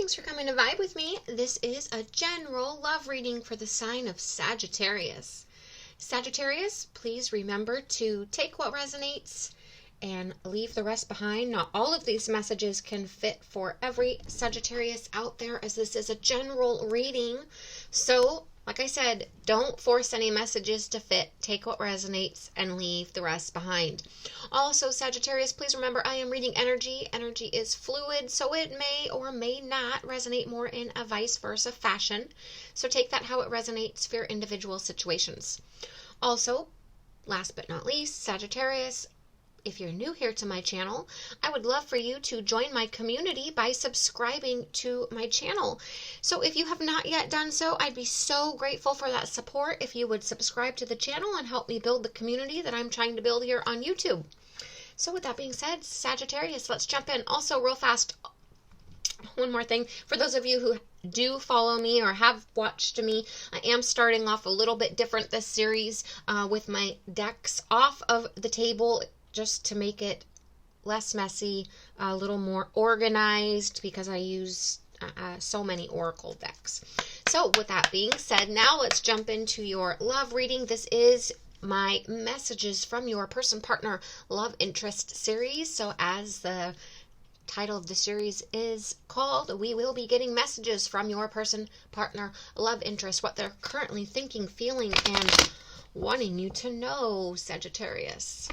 thanks for coming to vibe with me. This is a general love reading for the sign of Sagittarius. Sagittarius, please remember to take what resonates and leave the rest behind. Not all of these messages can fit for every Sagittarius out there, as this is a general reading. So, like I said, don't force any messages to fit. Take what resonates and leave the rest behind. Also, Sagittarius, please remember I am reading energy. Energy is fluid, so it may or may not resonate more in a vice versa fashion. So take that how it resonates for your individual situations. Also, last but not least, Sagittarius, if you're new here to my channel, I would love for you to join my community by subscribing to my channel. So if you have not yet done so, I'd be so grateful for that support if you would subscribe to the channel and help me build the community that I'm trying to build here on YouTube. So with that being said, Sagittarius, let's jump in. Also, real fast, one more thing. For those of you who do follow me or have watched me, I am starting off a little bit different this series with my decks off of the table, just to make it less messy, a little more organized, because I use so many oracle decks. So with that being said, now let's jump into your love reading. This is my messages from your person, partner, love interest series. So as the title of the series is called, we will be getting messages from your person, partner, love interest, what they're currently thinking, feeling, and wanting you to know, Sagittarius.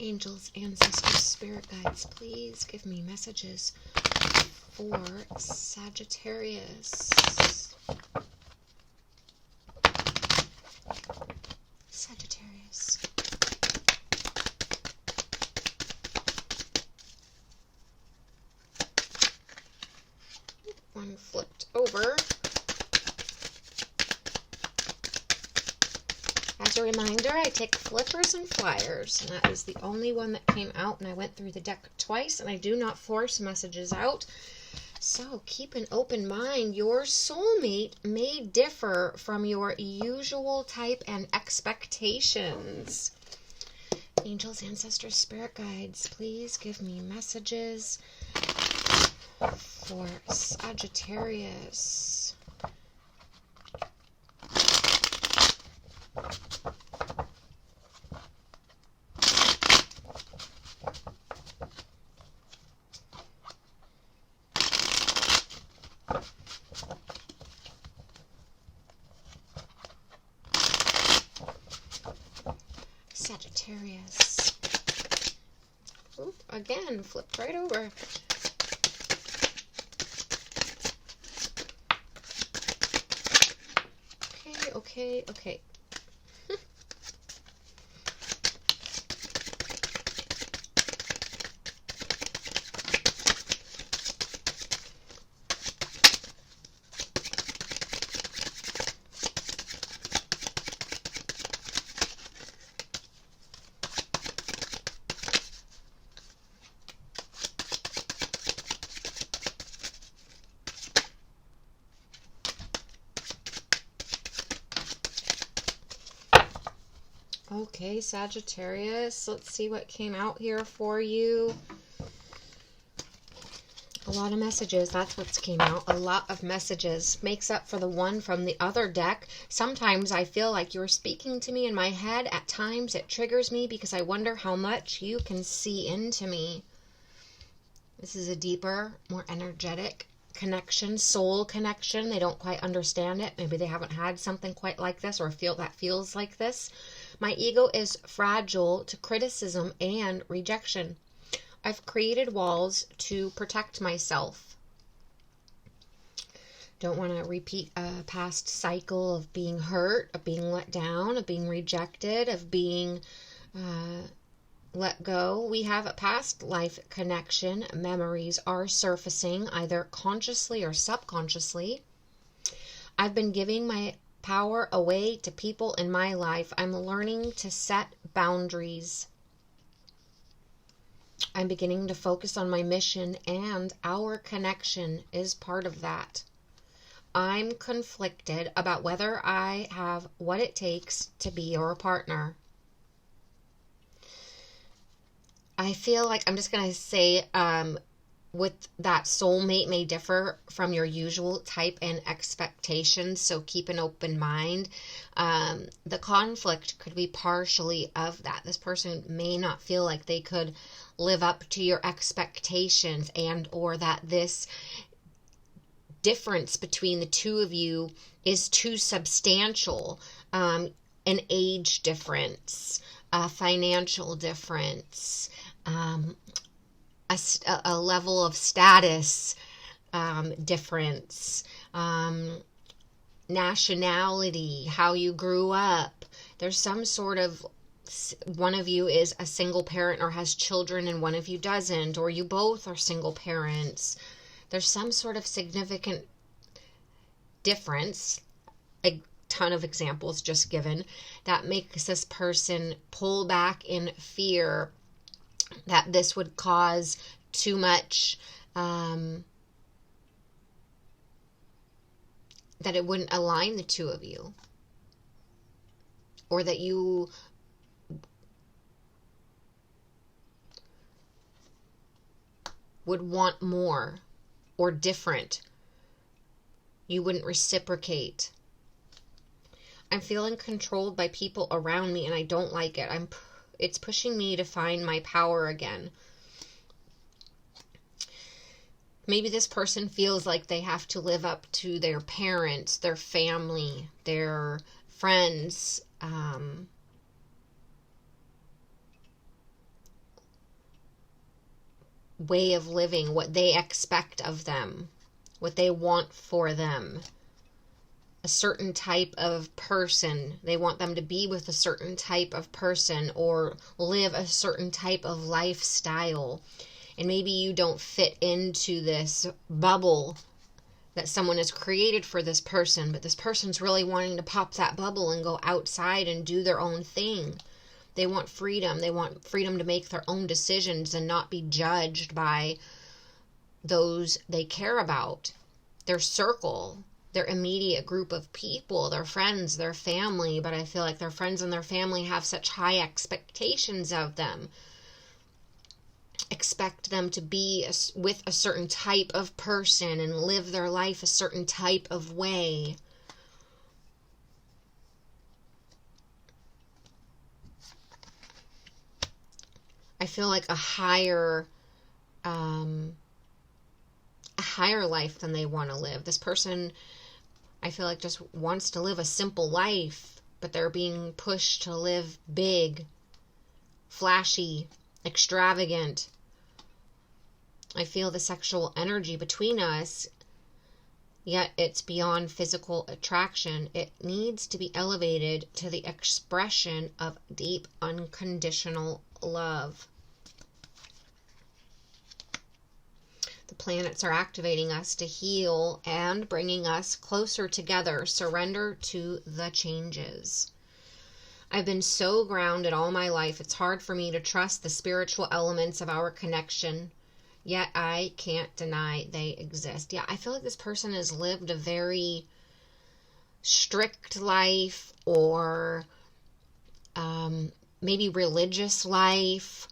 Angels, ancestors, spirit guides, please give me messages for Sagittarius. Sagittarius. One flipped over. As a reminder, I take flippers and flyers, and that is the only one that came out, and I went through the deck twice, and I do not force messages out. So keep an open mind. Your soulmate may differ from your usual type and expectations. Angels, ancestors, spirit guides, please give me messages for Sagittarius. Sagittarius. Oop, again, flipped right over. Okay. Okay, Sagittarius, let's see what came out here for you. A lot of messages, that's what came out. A lot of messages. Makes up for the one from the other deck. Sometimes I feel like you're speaking to me in my head. At times it triggers me because I wonder how much you can see into me. This is a deeper, more energetic connection, soul connection. They don't quite understand it. Maybe they haven't had something quite like this or feel that feels like this. My ego is fragile to criticism and rejection. I've created walls to protect myself. Don't want to repeat a past cycle of being hurt, of being let down, of being rejected, of being let go. We have a past life connection. Memories are surfacing either consciously or subconsciously. I've been giving my power away to people in my life. I'm learning to set boundaries. I'm beginning to focus on my mission, and our connection is part of that. I'm conflicted about whether I have what it takes to be your partner. I feel like I'm just going to say with that soulmate may differ from your usual type and expectations, so keep an open mind. The conflict could be partially of that. This person may not feel like they could live up to your expectations, and or that this difference between the two of you is too substantial. An age difference, a financial difference, a level of status difference, nationality, how you grew up. There's some sort of, one of you is a single parent or has children and one of you doesn't, or you both are single parents. There's some sort of significant difference, a ton of examples just given, that makes this person pull back in fear that this would cause too much, that it wouldn't align the two of you, or that you would want more or different. You wouldn't reciprocate. I'm feeling controlled by people around me and I don't like it. It's pushing me to find my power again. Maybe this person feels like they have to live up to their parents, their family, their friends, way of living, what they expect of them, what they want for them. A certain type of person. They want them to be with a certain type of person or live a certain type of lifestyle. And maybe you don't fit into this bubble that someone has created for this person, but this person's really wanting to pop that bubble and go outside and do their own thing. They want freedom. They want freedom to make their own decisions and not be judged by those they care about, their circle, their immediate group of people, their friends, their family. But I feel like their friends and their family have such high expectations of them. Expect them to be with a certain type of person and live their life a certain type of way. I feel like a higher life than they want to live. This person, I feel like, just wants to live a simple life, but they're being pushed to live big, flashy, extravagant. I feel the sexual energy between us, yet it's beyond physical attraction. It needs to be elevated to the expression of deep, unconditional love. The planets are activating us to heal and bringing us closer together. Surrender to the changes. I've been so grounded all my life, it's hard for me to trust the spiritual elements of our connection, yet I can't deny they exist. Yeah, I feel like this person has lived a very strict life, or maybe religious life,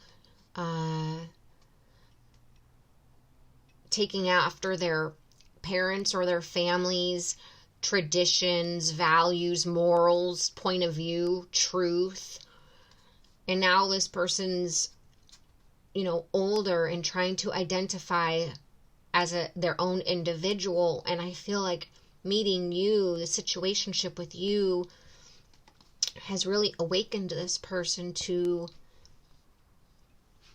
taking after their parents or their families' traditions, values, morals, point of view, truth. And now this person's, older and trying to identify as their own individual. And I feel like meeting you, the situationship with you, has really awakened this person to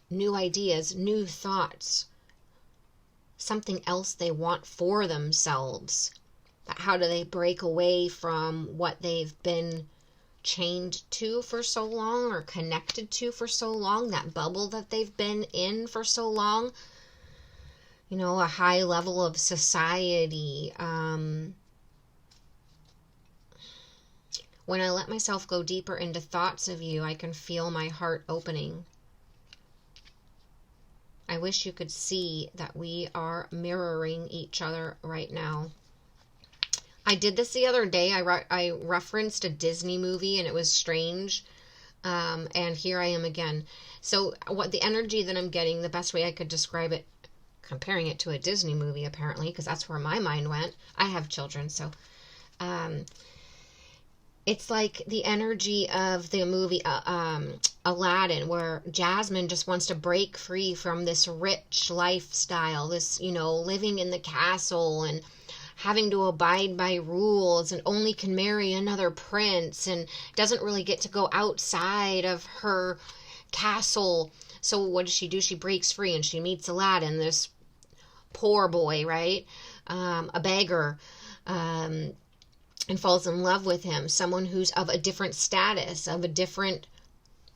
new ideas, new thoughts, something else they want for themselves. But how do they break away from what they've been chained to for so long, or connected to for so long, that bubble that they've been in for so long? A high level of society. When I let myself go deeper into thoughts of you, I can feel my heart opening. I wish you could see that we are mirroring each other right now. I did this the other day. I referenced a Disney movie and it was strange. And here I am again. So what the energy that I'm getting, the best way I could describe it comparing it to a Disney movie, apparently, because that's where my mind went. I have children, so it's like the energy of the movie Aladdin, where Jasmine just wants to break free from this rich lifestyle, this, living in the castle and having to abide by rules and only can marry another prince and doesn't really get to go outside of her castle. So what does she do? She breaks free and she meets Aladdin, this poor boy, right? A beggar, and falls in love with him, someone who's of a different status, of a different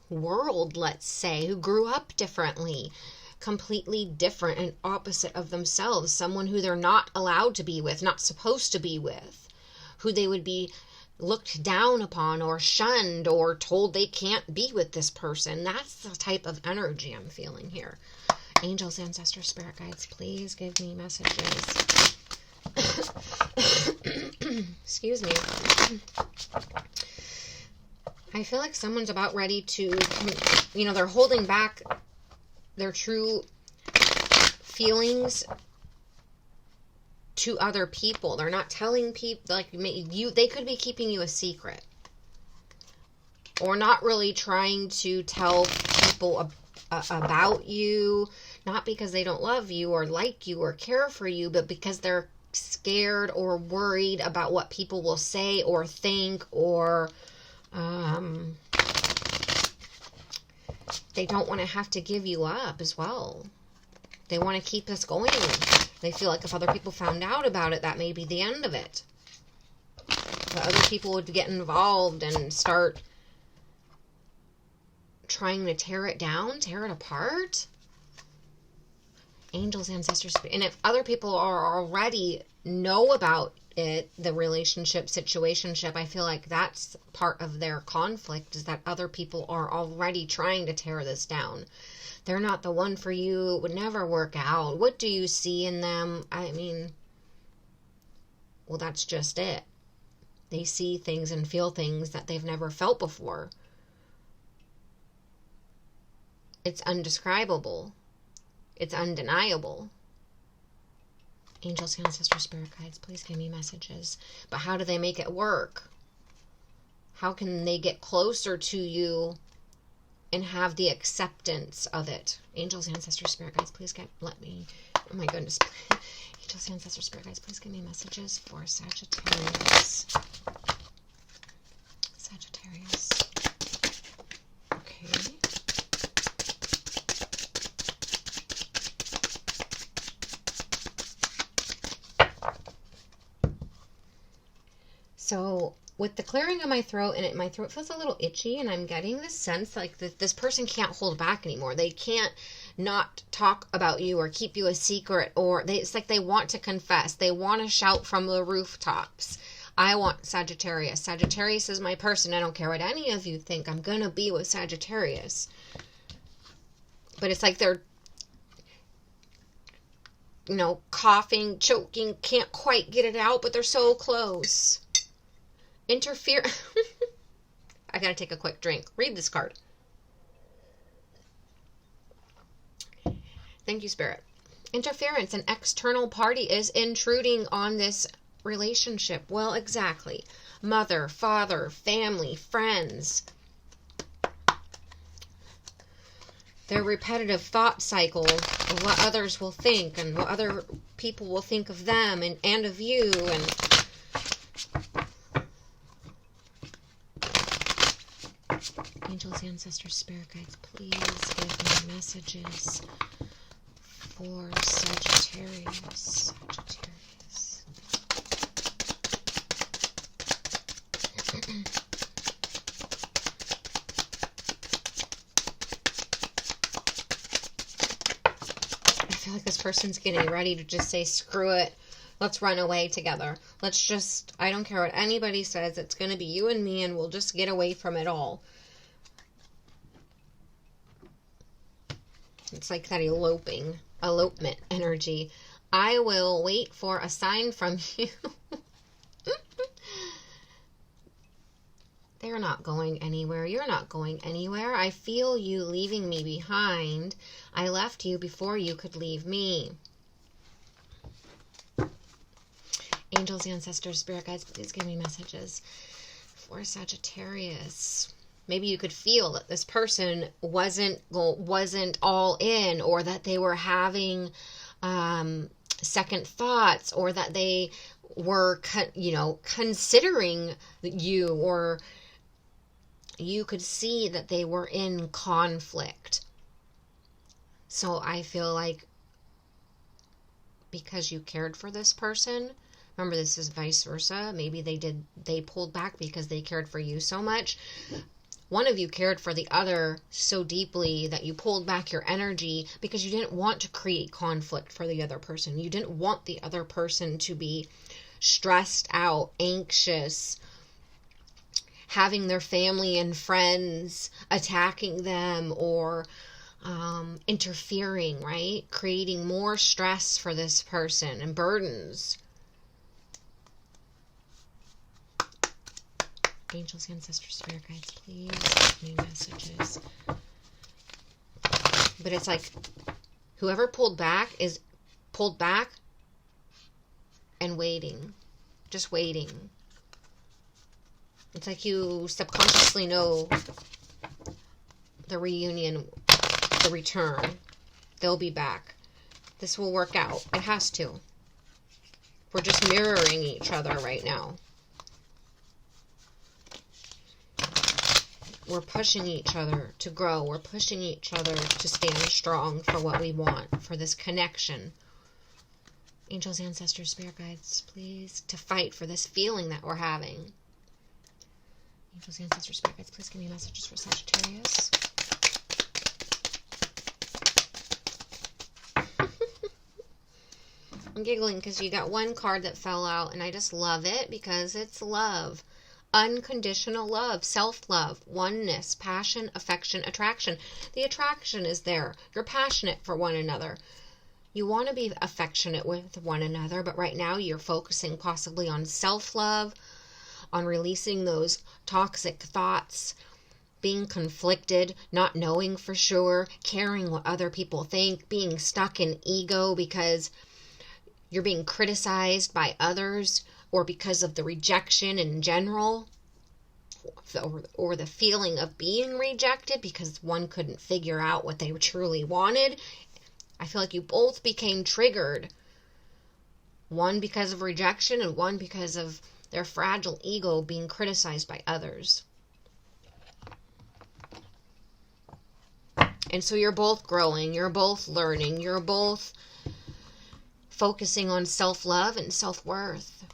world, let's say, who grew up differently, completely different and opposite of themselves, someone who they're not allowed to be with, not supposed to be with, who they would be looked down upon or shunned or told they can't be with this person. That's the type of energy I'm feeling here. Angels, ancestors, spirit guides, please give me messages. Excuse me. I feel like someone's about ready to, they're holding back their true feelings to other people. They're not telling people, like they could be keeping you a secret, or not really trying to tell people about you, not because they don't love you or like you or care for you, but because they're scared or worried about what people will say or think, or they don't want to have to give you up as well. They want to keep this going. They feel like if other people found out about it, that may be the end of it. But other people would get involved and start trying to tear it down, tear it apart. Angels, ancestors, and if other people are already know about it, the relationship, situationship, I feel like that's part of their conflict, is that other people are already trying to tear this down. They're not the one for you. It would never work out. What do you see in them? I mean, well, that's just it. They see things and feel things that they've never felt before. It's undescribable. It's undeniable. Angels, ancestors, spirit guides, please give me messages. But how do they make it work? How can they get closer to you and have the acceptance of it? Angels, ancestors, spirit guides, please let me, oh my goodness. Angels, ancestors, spirit guides, please give me messages for Sagittarius. Sagittarius. Okay. So with the clearing of my throat, and my throat feels a little itchy, and I'm getting this sense like this person can't hold back anymore. They can't not talk about you or keep you a secret, or it's like they want to confess. They want to shout from the rooftops. I want Sagittarius. Sagittarius is my person. I don't care what any of you think. I'm going to be with Sagittarius. But it's like they're, coughing, choking, can't quite get it out, but they're so close. Interfere. I gotta take a quick drink. Read this card. Thank you, Spirit. Interference. An external party is intruding on this relationship. Well, exactly. Mother, father, family, friends. Their repetitive thought cycle of what others will think and what other people will think of them and of you. And angels, ancestors, spirit guides, please give me messages for Sagittarius. Sagittarius. I feel like this person's getting ready to just say, screw it. Let's run away together. Let's just, I don't care what anybody says. It's going to be you and me, and we'll just get away from it all. It's like that elopement energy. I will wait for a sign from you. They're not going anywhere. You're not going anywhere. I feel you leaving me behind. I left you before you could leave me. Angels, ancestors, spirit guides, please give me messages for Sagittarius. Maybe you could feel that this person wasn't all in, or that they were having second thoughts, or that they were, considering you, or you could see that they were in conflict. So I feel like because you cared for this person, remember this is vice versa. Maybe they pulled back because they cared for you so much. One of you cared for the other so deeply that you pulled back your energy because you didn't want to create conflict for the other person. You didn't want the other person to be stressed out, anxious, having their family and friends attacking them, or interfering, right? Creating more stress for this person and burdens. Angels, ancestors, spirit guides, please give me messages. But it's like whoever pulled back is pulled back and waiting. Just waiting. It's like you subconsciously know the reunion, the return. They'll be back. This will work out. It has to. We're just mirroring each other right now. We're pushing each other to grow. We're pushing each other to stand strong for what we want, for this connection. Angels, ancestors, spirit guides, please, to fight for this feeling that we're having. Angels, ancestors, spirit guides, please give me messages for Sagittarius. I'm giggling because you got one card that fell out, and I just love it because it's love. Unconditional love, self-love, oneness, passion, affection, attraction. The attraction is there. You're passionate for one another. You want to be affectionate with one another, but right now you're focusing possibly on self-love, on releasing those toxic thoughts, being conflicted, not knowing for sure, caring what other people think, being stuck in ego because you're being criticized by others, or because of the rejection in general, or the feeling of being rejected because one couldn't figure out what they truly wanted. I feel like you both became triggered. One because of rejection, and one because of their fragile ego being criticized by others. And so you're both growing, you're both learning, you're both focusing on self-love and self-worth.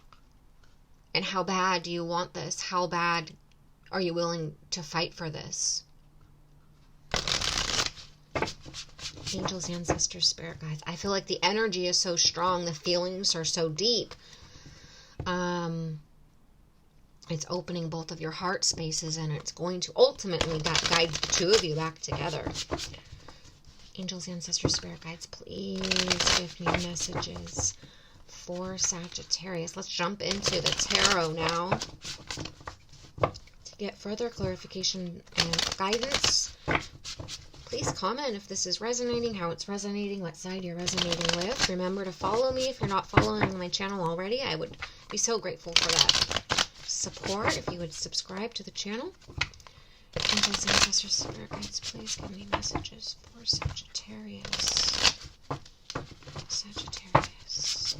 And how bad do you want this? How bad are you willing to fight for this? Angels, ancestors, spirit guides. I feel like the energy is so strong. The feelings are so deep. It's opening both of your heart spaces, and it's going to ultimately guide the two of you back together. Angels, ancestors, spirit guides, please give me messages for Sagittarius. Let's jump into the tarot now to get further clarification and guidance. Please comment if this is resonating, how it's resonating, what side you're resonating with. Remember to follow me if you're not following my channel already. I would be so grateful for that support if you would subscribe to the channel. Angels, ancestors, spirit guides, please give me messages for Sagittarius. Sagittarius.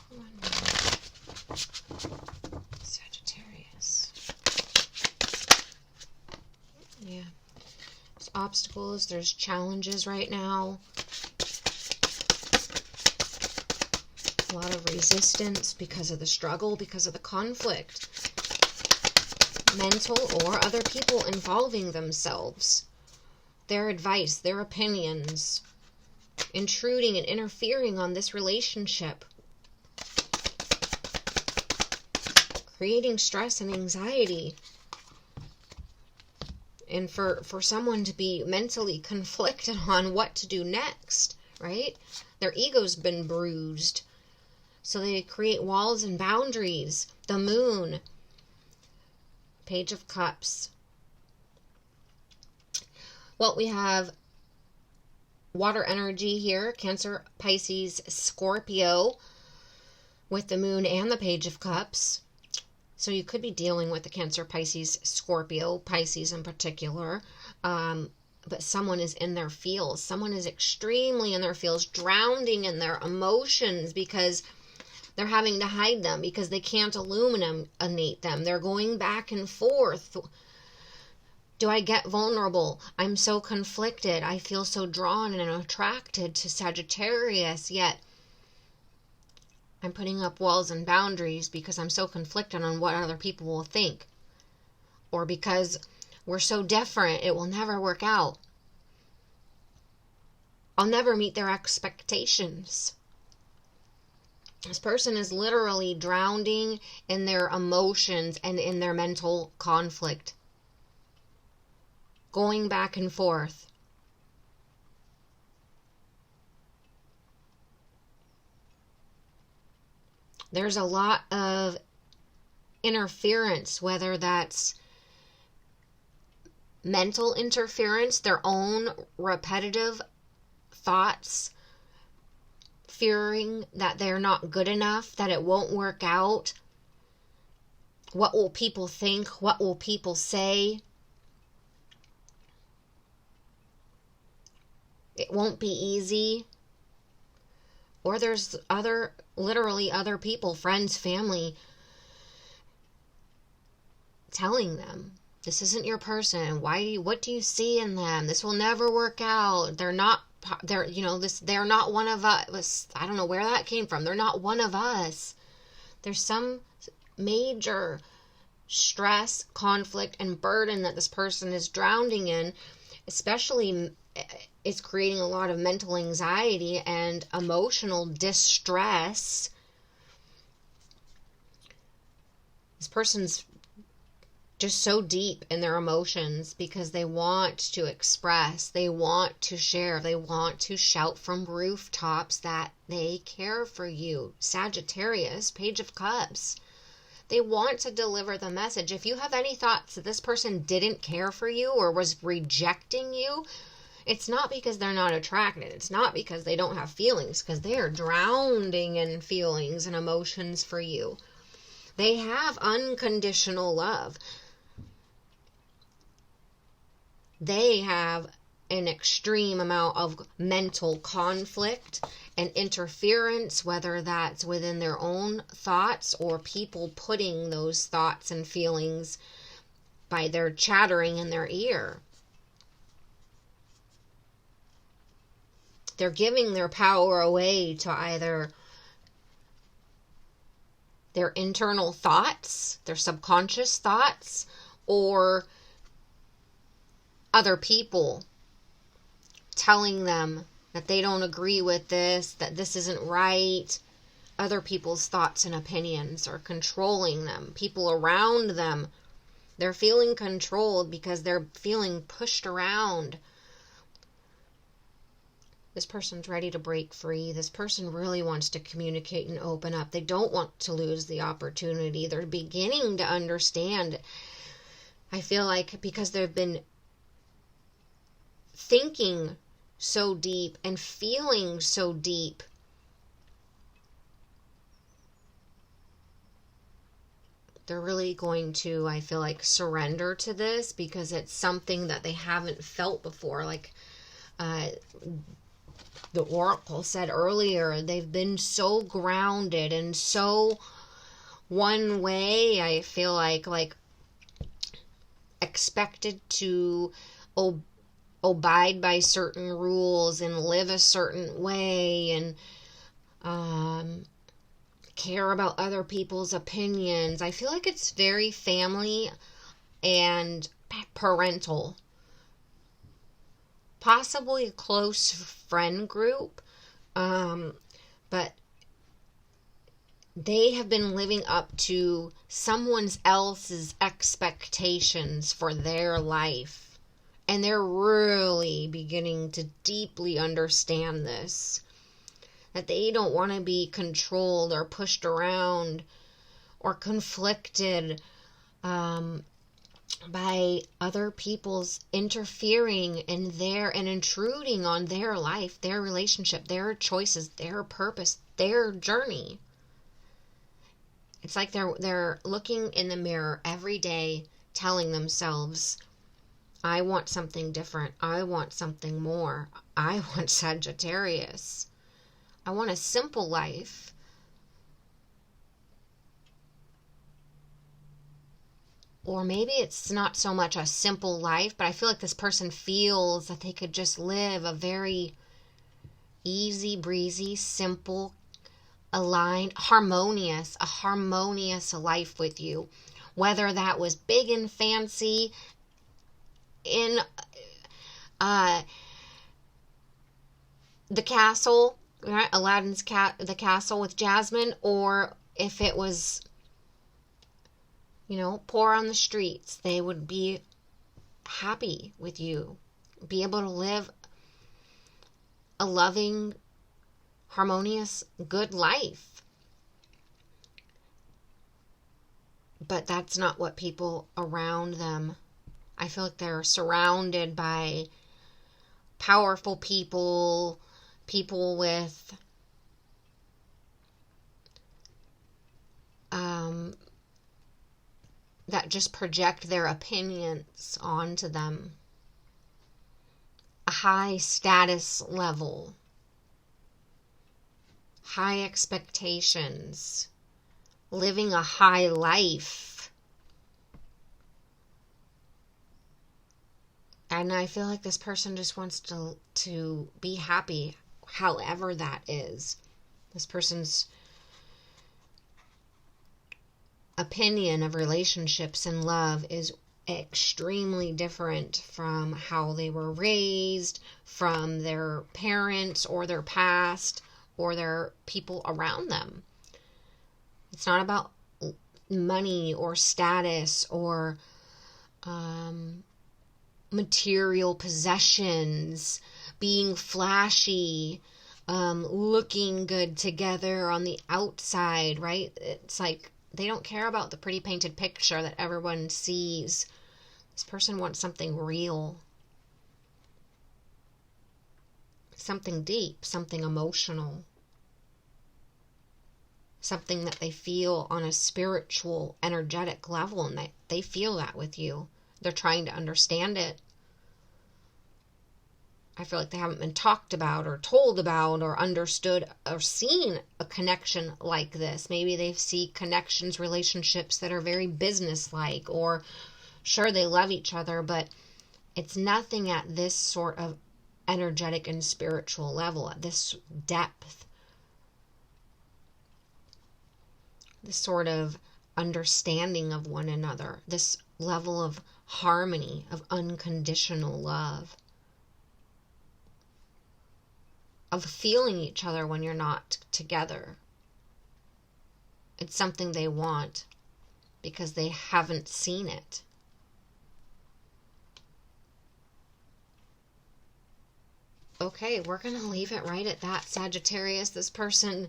One more. Sagittarius. Yeah. There's obstacles, there's challenges right now. A lot of resistance because of the struggle, because of the conflict. Mental or other people involving themselves. Their advice, their opinions. Intruding and interfering on this relationship. Creating stress and anxiety. And for someone to be mentally conflicted on what to do next, right? Their ego's been bruised. So they create walls and boundaries. The moon. Page of Cups. Well, we have water energy here, Cancer, Pisces, Scorpio, with the moon and the Page of Cups. So you could be dealing with the Cancer, Pisces, Scorpio, Pisces in particular. But someone is in their feels. Someone is extremely in their feels, drowning in their emotions because they're having to hide them, because they can't illuminate them. They're going back and forth. Do I get vulnerable? I'm so conflicted. I feel so drawn and attracted to Sagittarius, yet I'm putting up walls and boundaries because I'm so conflicted on what other people will think. Or because we're so different, it will never work out. I'll never meet their expectations. This person is literally drowning in their emotions and in their mental conflict. Going back and forth. There's a lot of interference, whether that's mental interference, their own repetitive thoughts, fearing that they're not good enough, that it won't work out. What will people think? What will people say? It won't be easy. Or there's literally other people, friends, family, telling them, this isn't your person. What do you see in them? This will never work out. They're not one of us. I don't know where that came from. They're not one of us. There's some major stress, conflict, and burden that this person is drowning in, especially it's creating a lot of mental anxiety and emotional distress. This person's just so deep in their emotions because they want to express, they want to share, they want to shout from rooftops that they care for you. Sagittarius, Page of Cups. They want to deliver the message. If you have any thoughts that this person didn't care for you or was rejecting you, it's not because they're not attracted. It's not because they don't have feelings, because they are drowning in feelings and emotions for you. They have unconditional love. They have an extreme amount of mental conflict and interference, whether that's within their own thoughts or people putting those thoughts and feelings by their chattering in their ear. They're giving their power away to either their internal thoughts, their subconscious thoughts, or other people telling them that they don't agree with this, that this isn't right. Other people's thoughts and opinions are controlling them. People around them, they're feeling controlled because they're feeling pushed around. This person's ready to break free. This person really wants to communicate and open up. They don't want to lose the opportunity. They're beginning to understand. I feel like because they've been thinking so deep and feeling so deep, they're really going to, I feel like, surrender to this because it's something that they haven't felt before. Like the oracle said earlier, they've been so grounded and so one way, I feel like expected to abide by certain rules and live a certain way and care about other people's opinions. I feel like it's very family and parental. Possibly a close friend group, but they have been living up to someone else's expectations for their life. And they're really beginning to deeply understand this. That they don't want to be controlled or pushed around or conflicted by other people's interfering in and intruding on their life, their relationship, their choices, their purpose, their journey. It's like they're looking in the mirror every day, telling themselves, I want something different. I want something more. I want Sagittarius. I want a simple life. Or maybe it's not so much a simple life, but I feel like this person feels that they could just live a very easy breezy, simple, aligned, a harmonious life with you. Whether that was big and fancy in the castle, right? Aladdin's the castle with Jasmine, or if it was, poor on the streets, they would be happy with you, be able to live a loving, harmonious, good life. But that's not what people around them, I feel like they're surrounded by powerful people with that just project their opinions onto them. A high status level, high expectations, living a high life. And I feel like this person just wants to be happy, however that is. This person's opinion of relationships and love is extremely different from how they were raised, from their parents or their past or their people around them. It's not about money or status or material possessions, being flashy, looking good together on the outside, right? It's like they don't care about the pretty painted picture that everyone sees. This person wants something real, something deep, something emotional, something that they feel on a spiritual, energetic level, and they feel that with you. They're trying to understand it. I feel like they haven't been talked about or told about or understood or seen a connection like this. Maybe they see connections, relationships that are very business-like, or sure, they love each other, but it's nothing at this sort of energetic and spiritual level, at this depth, this sort of understanding of one another, this level of harmony, of unconditional love, of feeling each other when you're not together. It's something they want because they haven't seen it. Okay, we're going to leave it right at that, Sagittarius. This person,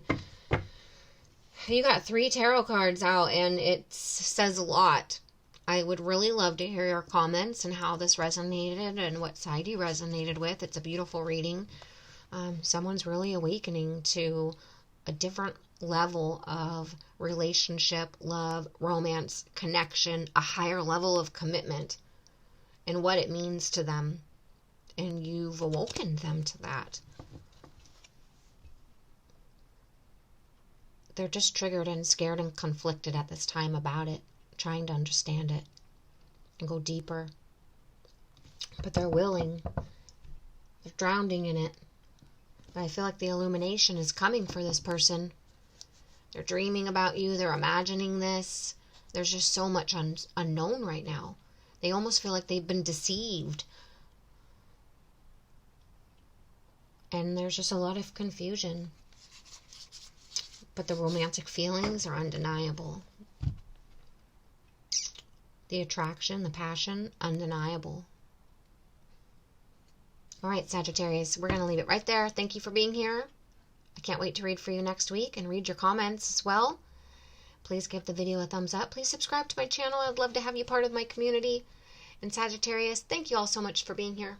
you got 3 tarot cards out, and it says a lot. I would really love to hear your comments and how this resonated and what side you resonated with. It's a beautiful reading. Someone's really awakening to a different level of relationship, love, romance, connection, a higher level of commitment, and what it means to them. And you've awoken them to that. They're just triggered and scared and conflicted at this time about it, trying to understand it and go deeper. But they're willing. They're drowning in it. But I feel like the illumination is coming for this person. They're dreaming about you. They're imagining this. There's just so much unknown right now. They almost feel like they've been deceived. And there's just a lot of confusion. But the romantic feelings are undeniable. The attraction, the passion, undeniable. All right, Sagittarius, we're going to leave it right there. Thank you for being here. I can't wait to read for you next week and read your comments as well. Please give the video a thumbs up. Please subscribe to my channel. I'd love to have you part of my community. And Sagittarius, thank you all so much for being here.